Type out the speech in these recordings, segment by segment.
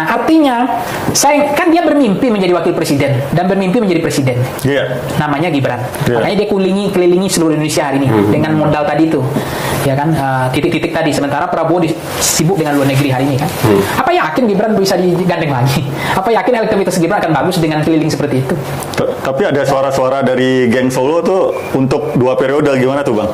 Nah, artinya, kan dia bermimpi menjadi wakil presiden dan bermimpi menjadi presiden. Namanya Gibran. Makanya dia kelilingi seluruh Indonesia hari ini dengan modal tadi itu, ya kan, titik-titik tadi. Sementara Prabowo sibuk dengan luar negeri hari ini kan. Apa yakin Gibran bisa digandeng lagi? Apa yakin elektabilitas Gibran akan bagus dengan keliling seperti itu? Tapi ada suara-suara dari geng Solo tuh untuk 2 periode, gimana tuh Bang?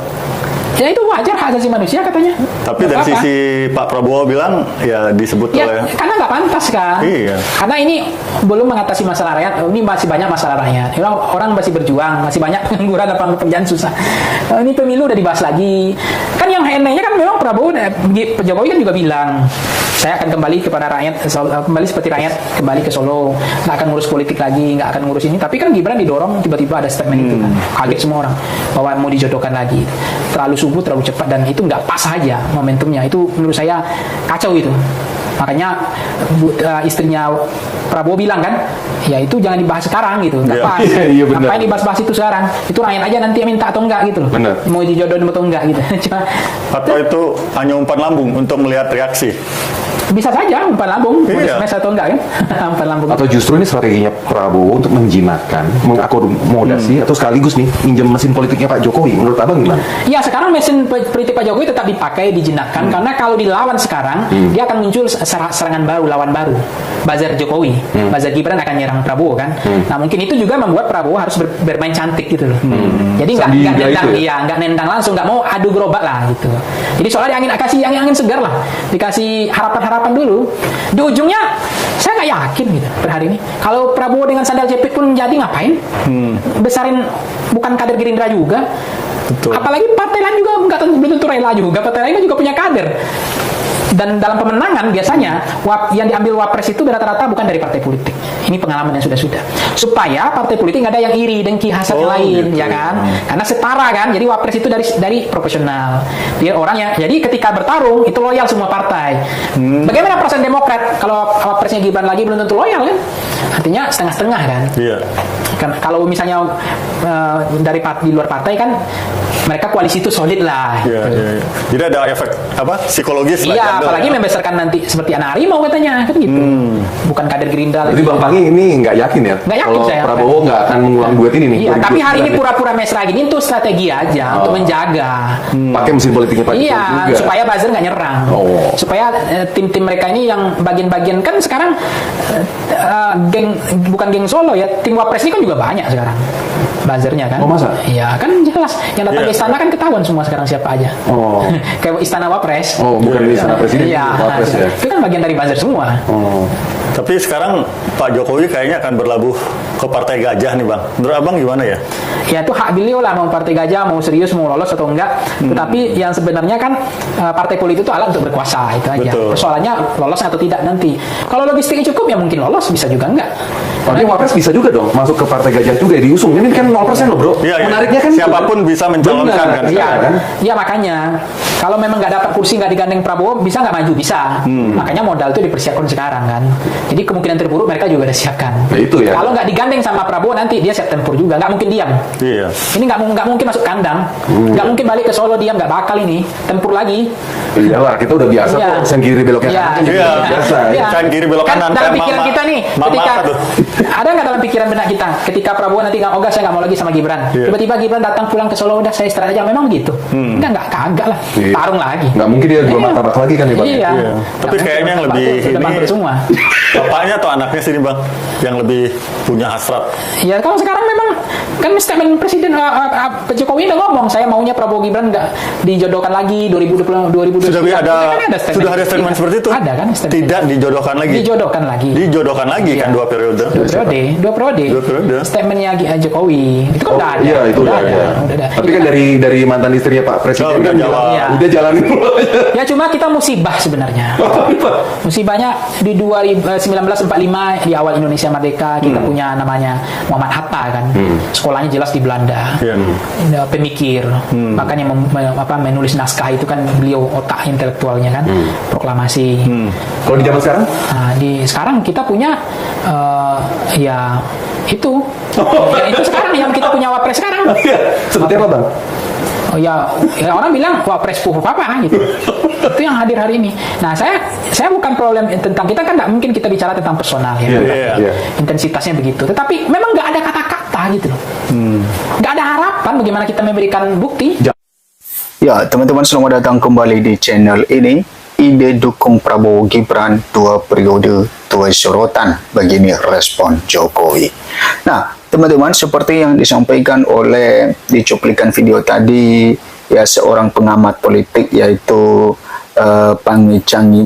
Ya itu wajar, hak asasi manusia katanya. Tapi dari sisi Pak Prabowo bilang ya disebut ya, oleh... karena nggak pantas kan. Iya. Karena ini belum mengatasi masalah rakyat. Ini masih banyak masalah rakyat. Orang masih berjuang, masih banyak pengangguran, lapangan pekerjaan susah. Ini pemilu udah dibahas lagi. Kan yang anehnya kan memang Prabowo, Jokowi kan juga bilang, saya akan kembali kepada rakyat, kembali seperti rakyat, kembali ke Solo, nggak akan ngurus politik lagi, nggak akan ngurus ini. Tapi kan Gibran didorong, tiba-tiba ada statement itu kan, kaget semua orang bahwa mau dijodohkan lagi. Terlalu subuh, terlalu cepat, dan itu nggak pas saja momentumnya. Itu menurut saya kacau itu. Makanya istrinya Prabowo bilang kan, ya itu jangan dibahas sekarang gitu, nggak pas. Ngapain dibahas-bahas itu sekarang? Itu rakyat aja nanti yang minta atau enggak gitu loh. Mau dijodohin atau enggak gitu. Atau itu hanya umpan lambung untuk melihat reaksi? Bisa saja umpan lambung, smash atau enggak kan? Umpan lambung. Atau justru ini strateginya Prabowo untuk menjinakkan, mengakomodasi atau sekaligus nih minjem mesin politiknya Pak Jokowi. Menurut Abang gimana? Ya, sekarang mesin politik Pak Jokowi tetap dipakai, dijinakkan, karena kalau dilawan sekarang dia akan muncul serangan baru, lawan baru. Buzzer Jokowi, buzzer Gibran akan nyerang Prabowo kan. Nah, mungkin itu juga membuat Prabowo harus bermain cantik gitu loh. Jadi nggak nendang dia, nggak nendang langsung, nggak mau adu gerobak lah gitu. Jadi soalnya kasih angin segar lah, dikasih harapan dulu. Di ujungnya saya nggak yakin gitu per hari ini. Kalau Prabowo dengan sandal jepit pun jadi ngapain? Besarin bukan kader Gerindra juga. Betul. Apalagi partai lain juga belum tentu rela juga. Partai lain juga punya kader. Dan dalam pemenangan biasanya yang diambil wapres itu rata-rata bukan dari partai politik. Ini pengalaman yang sudah. Supaya partai politik nggak ada yang iri, dengki, hasad lain, ya kan? Karena setara kan. Jadi wapres itu dari profesional. Dia orang yang jadi ketika bertarung itu loyal semua partai. Bagaimana perasaan Demokrat kalau wapresnya Gibran lagi belum tentu loyal kan? Artinya setengah-setengah kan? Iya. Kan kalau misalnya di luar partai kan mereka koalisi itu solid lah. Iya, gitu. iya. Jadi ada efek psikologis lah. Iya, apalagi membesarkan nanti seperti anak harimau katanya kan gitu. Bukan kader Gerindra. Jadi Bang Pangi ini nggak yakin ya? Nggak yakin saya. Prabowo nggak akan mengulang duet ini nih. Iya, tapi hari ini pura-pura mesra gini itu strategi aja untuk menjaga. Pakai mesin politiknya Pak Jokowi juga. Supaya buzzer nggak nyerang. Supaya tim-tim mereka ini yang bagian-bagian kan sekarang bukan geng Solo ya, tim Wapres ini kan juga banyak sekarang. Buzzernya kan. Masa? Iya, kan jelas. Yang datang ke istana kan ketahuan semua sekarang siapa aja. Kayak istana Wapres. Bukan di istana presiden. Iya, Wapres ya. Itu kan bagian dari buzzer semua. Tapi sekarang Pak Jokowi kayaknya akan berlabuh ke Partai Gajah nih Bang. Menurut Abang gimana ya? Ya itu hak beliau lah, mau Partai Gajah, mau serius, mau lolos atau enggak. Tetapi yang sebenarnya kan partai politik itu alat untuk berkuasa, itu aja. Betul. Persoalannya lolos atau tidak nanti. Kalau logistiknya cukup ya mungkin lolos, bisa juga enggak. Tapi Wapres bisa juga dong masuk ke Partai Gajah juga diusung. Ini kan 0% loh bro. Iya, menariknya kan siapapun bisa mencalonkan kan. Iya kan? Iya makanya kalau memang nggak dapat kursi, nggak digandeng Prabowo, bisa nggak maju? Bisa. Makanya modal itu dipersiapkan sekarang kan. Jadi kemungkinan terburuk mereka juga udah siapkan. Nah, itu ya. Kalau nggak digandeng sama Prabowo nanti dia siap tempur juga, nggak mungkin diam. Iya. Ini nggak mungkin masuk kandang, nggak mungkin balik ke Solo diam, nggak bakal ini tempur lagi. Iyalah, kita udah biasa kok sen kiri belok kanan. Iya. Biasa. Sen kiri belok kanan. Dalam pikiran kita nih, ketika ada nggak dalam pikiran benak kita, ketika Prabowo nanti nggak, saya nggak mau lagi sama Gibran. Tiba-tiba Gibran datang pulang ke Solo, udah saya istirahat aja, memang gitu. Nggak kagak lah, tarung lagi. Nggak mungkin dia dua martabak lagi kan ya Bang? Iya. Tapi kayaknya yang lebih ini semua. Bapaknya atau anaknya sih nih Bang, yang lebih punya hasrat. Ya kalau sekarang memang kan statement Presiden Jokowi udah ngomong, saya maunya Prabowo Gibran nggak dijodohkan lagi 2020. Sudah ada statement seperti itu. Ada kan? Tidak dijodohkan lagi. Dijodohkan lagi kan 2 periode. 2 periode. Statementnya Jokowi itu kan udah ada. Iya itu udah ada. Tapi kan dari mantan istrinya Pak Presiden kan udah jalanin. Ya cuma kita musibah sebenarnya. Musibahnya di 1945 di awal Indonesia Merdeka kita punya namanya Muhammad Hatta kan. Sekolahnya jelas di Belanda. Pemikir. Makanya menulis naskah itu kan beliau otak intelektualnya kan. Proklamasi. Kalau di zaman sekarang? Nah, sekarang kita punya ya itu. Ya, itu sekarang yang kita punya wapres sekarang. Seperti apa Bang? Oh ya, ya orang bilang wapres puhu apa gitu. Itu yang hadir hari ini. Nah, saya bukan problem tentang kita kan nggak mungkin kita bicara tentang personal ya. Iya. Intensitasnya begitu. Tetapi memang nggak ada kata-kata gitu loh. Nggak ada harapan bagaimana kita memberikan bukti. Ya, teman-teman, selamat datang kembali di channel ini. Ide dukung Prabowo Gibran 2 periode tuai sorotan, begini respon Jokowi. Nah, teman-teman, seperti yang disampaikan oleh di cuplikan video tadi, ya seorang pengamat politik yaitu Pangi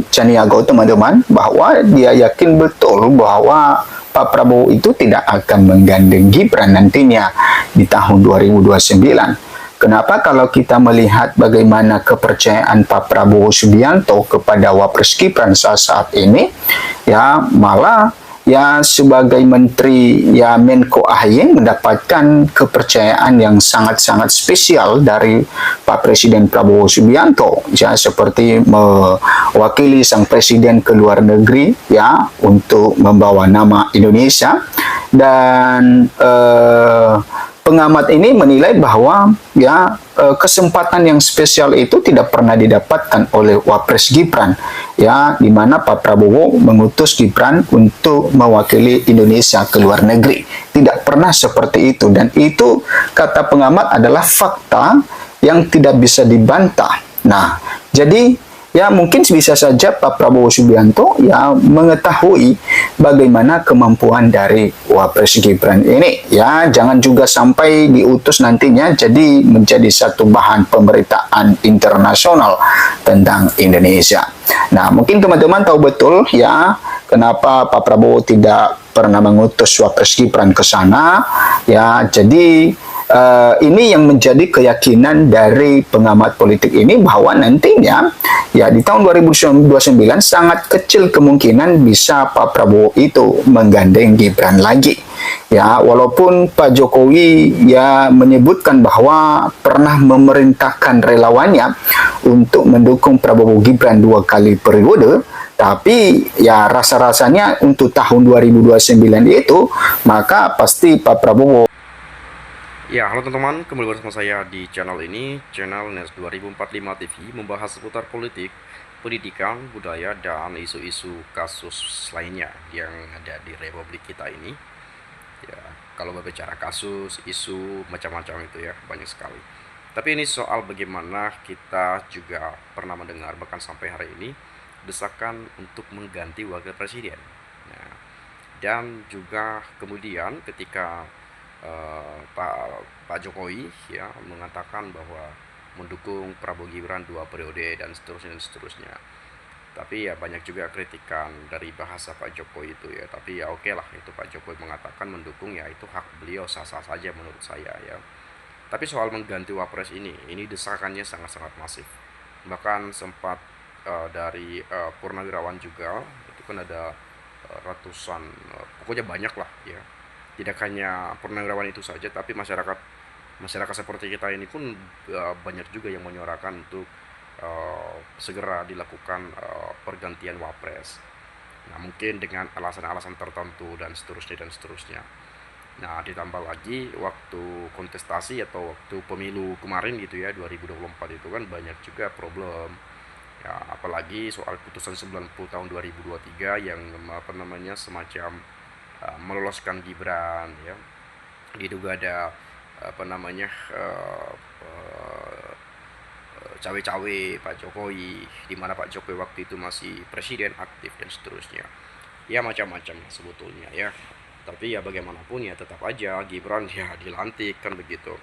Caniago, teman-teman, bahwa dia yakin betul bahwa Pak Prabowo itu tidak akan menggandeng Gibran nantinya di tahun 2029. Kenapa kalau kita melihat bagaimana kepercayaan Pak Prabowo Subianto kepada Wapres Gibran saat ini, ya malah ya sebagai menteri ya Menko AHY mendapatkan kepercayaan yang sangat-sangat spesial dari Pak Presiden Prabowo Subianto, ya seperti mewakili sang presiden ke luar negeri ya untuk membawa nama Indonesia. Dan pengamat ini menilai bahwa ya kesempatan yang spesial itu tidak pernah didapatkan oleh Wapres Gibran, ya di mana Pak Prabowo mengutus Gibran untuk mewakili Indonesia ke luar negeri. Tidak pernah seperti itu, dan itu kata pengamat adalah fakta yang tidak bisa dibantah. Nah, jadi ya mungkin bisa saja Pak Prabowo Subianto ya mengetahui bagaimana kemampuan dari Wapres Gibran ini. Ya, jangan juga sampai diutus nantinya jadi menjadi satu bahan pemberitaan internasional tentang Indonesia. Nah, mungkin teman-teman tahu betul ya kenapa Pak Prabowo tidak pernah mengutus Wapres Gibran ke sana. Ya, jadi ini yang menjadi keyakinan dari pengamat politik ini bahwa nantinya ya di tahun 2029 sangat kecil kemungkinan bisa Pak Prabowo itu menggandeng Gibran lagi. Ya, walaupun Pak Jokowi ya menyebutkan bahwa pernah memerintahkan relawannya untuk mendukung Prabowo Gibran 2 kali periode, tapi ya rasa-rasanya untuk tahun 2029 itu maka pasti Pak Prabowo. Ya, halo teman-teman, kembali bersama saya di channel ini, channel NES 2045 TV, membahas seputar politik, pendidikan, budaya, dan isu-isu kasus lainnya yang ada di Republik kita ini. Ya, kalau berbicara kasus, isu, macam-macam itu ya, banyak sekali. Tapi ini soal bagaimana kita juga pernah mendengar, bahkan sampai hari ini, desakan untuk mengganti wakil presiden. Nah, dan juga kemudian ketika Pak Jokowi ya mengatakan bahwa mendukung Prabowo Gibran 2 periode dan seterusnya. Tapi ya banyak juga kritikan dari bahasa Pak Jokowi itu ya. Tapi ya oke lah, itu Pak Jokowi mengatakan mendukung, ya itu hak beliau, sah-sah saja menurut saya ya. Tapi soal mengganti Wapres ini desakannya sangat-sangat masif. Bahkan sempat dari Purnawirawan juga itu kan ada ratusan, pokoknya banyak lah ya. Tidak hanya Purnawirawan itu saja, tapi masyarakat seperti kita ini pun banyak juga yang menyuarakan untuk segera dilakukan pergantian Wapres. Nah, mungkin dengan alasan-alasan tertentu dan seterusnya. Nah, ditambah lagi waktu kontestasi atau waktu pemilu kemarin gitu ya, 2024 itu kan banyak juga problem. Ya, apalagi soal putusan 90 tahun 2023 yang semacam meloloskan Gibran ya, diduga ada cawe-cawe Pak Jokowi, di mana Pak Jokowi waktu itu masih presiden aktif dan seterusnya ya, macam-macam sebetulnya ya. Tapi ya bagaimanapun ya tetap aja Gibran ya dilantik kan begitu.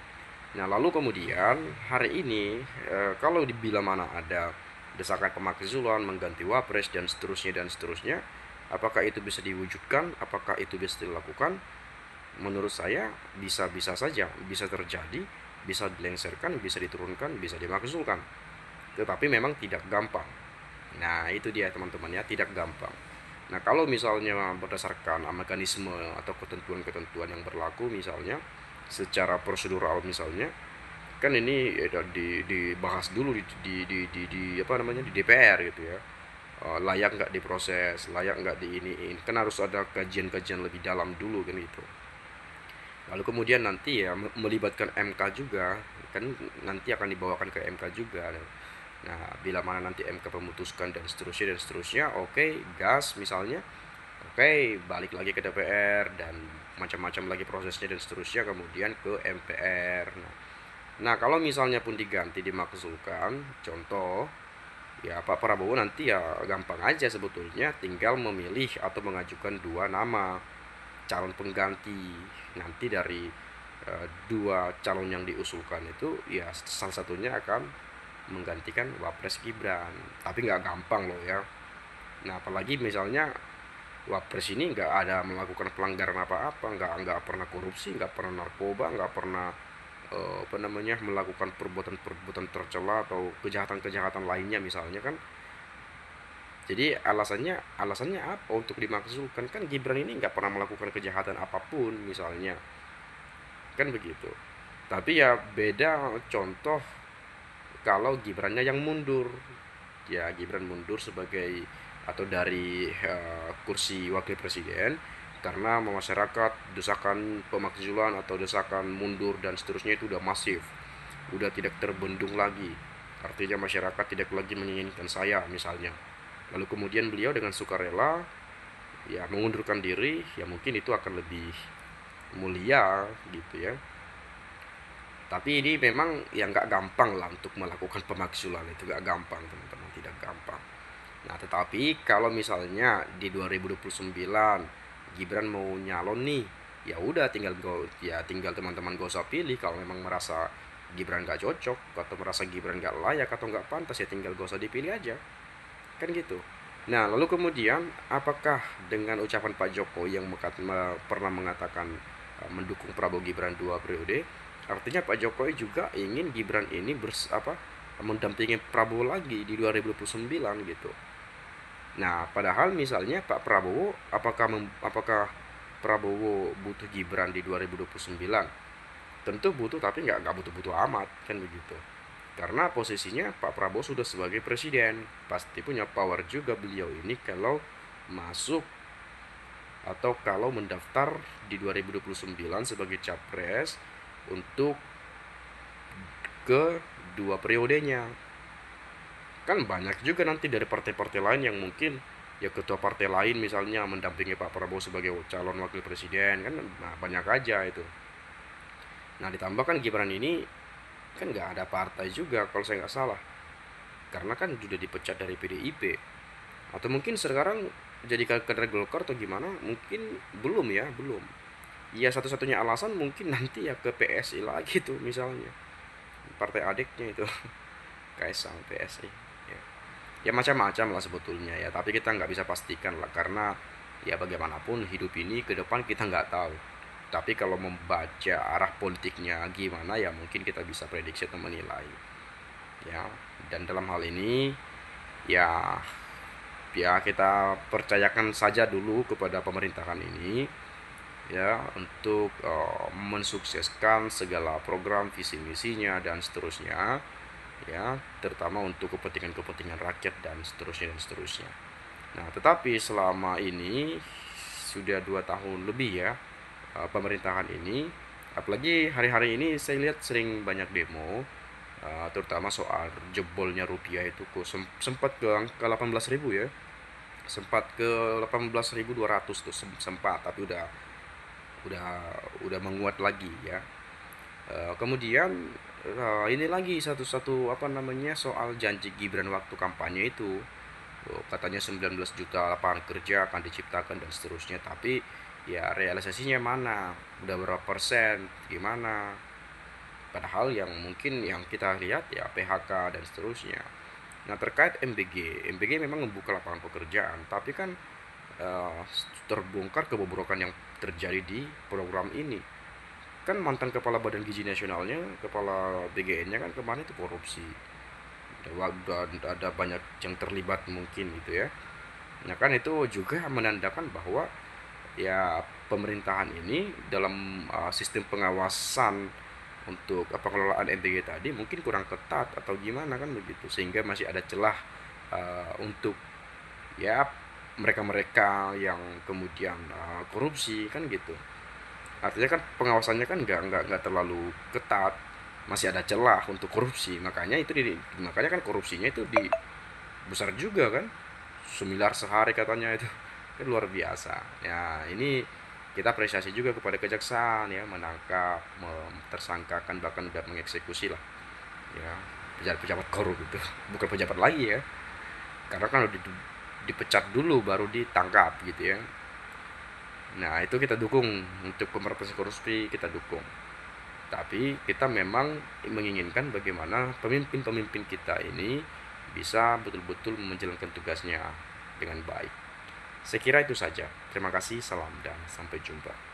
Nah, lalu kemudian hari ini kalau bila mana ada desakan pemakzulan mengganti Wapres dan seterusnya, apakah itu bisa diwujudkan? Apakah itu bisa dilakukan? Menurut saya bisa saja, bisa terjadi, bisa dilengsarkan, bisa diturunkan, bisa dimakzulkan. Tetapi memang tidak gampang. Nah, itu dia teman-teman ya, tidak gampang. Nah, kalau misalnya berdasarkan mekanisme atau ketentuan-ketentuan yang berlaku, misalnya secara prosedural misalnya, kan ini dibahas dulu di DPR gitu ya. Layak nggak diproses, layak nggak diiniin, kan harus ada kajian-kajian lebih dalam dulu kan gitu. Lalu kemudian nanti ya melibatkan MK juga kan nanti akan dibawakan ke MK juga. Nah, bila mana nanti MK memutuskan dan seterusnya, oke, gas misalnya, oke, balik lagi ke DPR dan macam-macam lagi prosesnya dan seterusnya, kemudian ke MPR. Nah, kalau misalnya pun diganti dimakzulkan, contoh, ya Pak Prabowo nanti ya gampang aja sebetulnya, tinggal memilih atau mengajukan 2 nama calon pengganti nanti dari dua calon yang diusulkan itu, ya salah satunya akan menggantikan Wapres Gibran. Tapi nggak gampang loh ya. Nah, apalagi misalnya Wapres ini nggak ada melakukan pelanggaran apa-apa, nggak pernah korupsi, nggak pernah narkoba, nggak pernah melakukan perbuatan-perbuatan tercela atau kejahatan-kejahatan lainnya misalnya kan. Jadi alasannya apa untuk dimakzulkan? Kan Gibran ini nggak pernah melakukan kejahatan apapun misalnya, kan begitu. Tapi ya beda contoh kalau Gibrannya yang mundur. Ya Gibran mundur sebagai atau dari kursi wakil presiden karena masyarakat desakan pemakzulan atau desakan mundur dan seterusnya itu udah masif, udah tidak terbendung lagi. Artinya masyarakat tidak lagi menginginkan saya misalnya. Lalu kemudian beliau dengan sukarela ya mengundurkan diri, ya mungkin itu akan lebih mulia gitu ya. Tapi ini memang ya nggak gampang lah untuk melakukan pemakzulan, itu nggak gampang teman-teman, tidak gampang. Nah, tetapi kalau misalnya di 2029 Gibran mau nyalon nih, ya udah tinggal teman-teman gak usah pilih. Kalau memang merasa Gibran nggak cocok atau merasa Gibran nggak layak atau nggak pantas, ya tinggal gak usah dipilih aja, kan gitu. Nah, lalu kemudian apakah dengan ucapan Pak Jokowi yang pernah mengatakan mendukung Prabowo Gibran 2 periode, artinya Pak Jokowi juga ingin Gibran ini mendampingi Prabowo lagi di 2029 gitu. Nah, padahal misalnya Pak Prabowo, apakah Prabowo butuh Gibran di 2029? Tentu butuh, tapi nggak butuh-butuh amat, kan begitu. Karena posisinya Pak Prabowo sudah sebagai presiden, pasti punya power juga beliau ini kalau masuk atau kalau mendaftar di 2029 sebagai capres untuk ke 2 periodenya. Kan banyak juga nanti dari partai-partai lain yang mungkin ya ketua partai lain misalnya mendampingi Pak Prabowo sebagai calon wakil presiden kan, nah banyak aja itu. Nah, ditambah kan Gibran ini kan nggak ada partai juga kalau saya nggak salah, karena kan sudah dipecat dari PDIP, atau mungkin sekarang jadi kader Golkar atau gimana, mungkin belum ya, satu-satunya alasan mungkin nanti ya ke PSI lagi tuh misalnya, partai adiknya itu Kaisang PSI ya macam-macam lah sebetulnya ya, tapi kita nggak bisa pastikan lah, karena ya bagaimanapun hidup ini ke depan kita nggak tahu. Tapi kalau membaca arah politiknya gimana ya mungkin kita bisa prediksi atau menilai ya. Dan dalam hal ini ya kita percayakan saja dulu kepada pemerintahan ini ya untuk mensukseskan segala program visi misinya dan seterusnya ya, terutama untuk kepentingan rakyat dan seterusnya. Nah, tetapi selama ini sudah 2 tahun lebih ya pemerintahan ini, apalagi hari-hari ini saya lihat sering banyak demo, terutama soal jebolnya rupiah itu kok sempat ke angka 18.000 ya, sempat ke 18.200 tuh sempat, tapi udah menguat lagi ya. Kemudian ini lagi satu soal janji Gibran waktu kampanye itu, katanya 19 juta lapangan kerja akan diciptakan dan seterusnya, tapi ya realisasinya mana, udah berapa persen, gimana. Padahal yang mungkin yang kita lihat ya PHK dan seterusnya. Nah, terkait MBG memang membuka lapangan pekerjaan, tapi kan terbongkar kebobrokan yang terjadi di program ini. Kan mantan kepala Badan Gizi Nasionalnya, kepala BGN-nya kan kemarin itu korupsi. Ada banyak yang terlibat mungkin gitu ya. Nah, kan itu juga menandakan bahwa ya pemerintahan ini dalam sistem pengawasan untuk pengelolaan MBG tadi mungkin kurang ketat atau gimana kan begitu, sehingga masih ada celah untuk ya mereka-mereka yang kemudian korupsi kan gitu. Artinya kan pengawasannya kan nggak terlalu ketat masih ada celah untuk korupsi. Makanya makanya kan korupsinya itu besar juga kan, 1 miliar sehari katanya itu kan luar biasa. Ya ini kita apresiasi juga kepada kejaksaan ya, menangkap, tersangkakan, bahkan udah mengeksekusi lah ya pejabat-pejabat korup itu. Bukan pejabat lagi ya, karena kan udah dipecat dulu baru ditangkap gitu ya. Nah itu kita dukung, untuk pemberantasan korupsi kita dukung. Tapi kita memang menginginkan bagaimana pemimpin-pemimpin kita ini bisa betul-betul menjalankan tugasnya dengan baik. Saya kira itu saja. Terima kasih, salam dan sampai jumpa.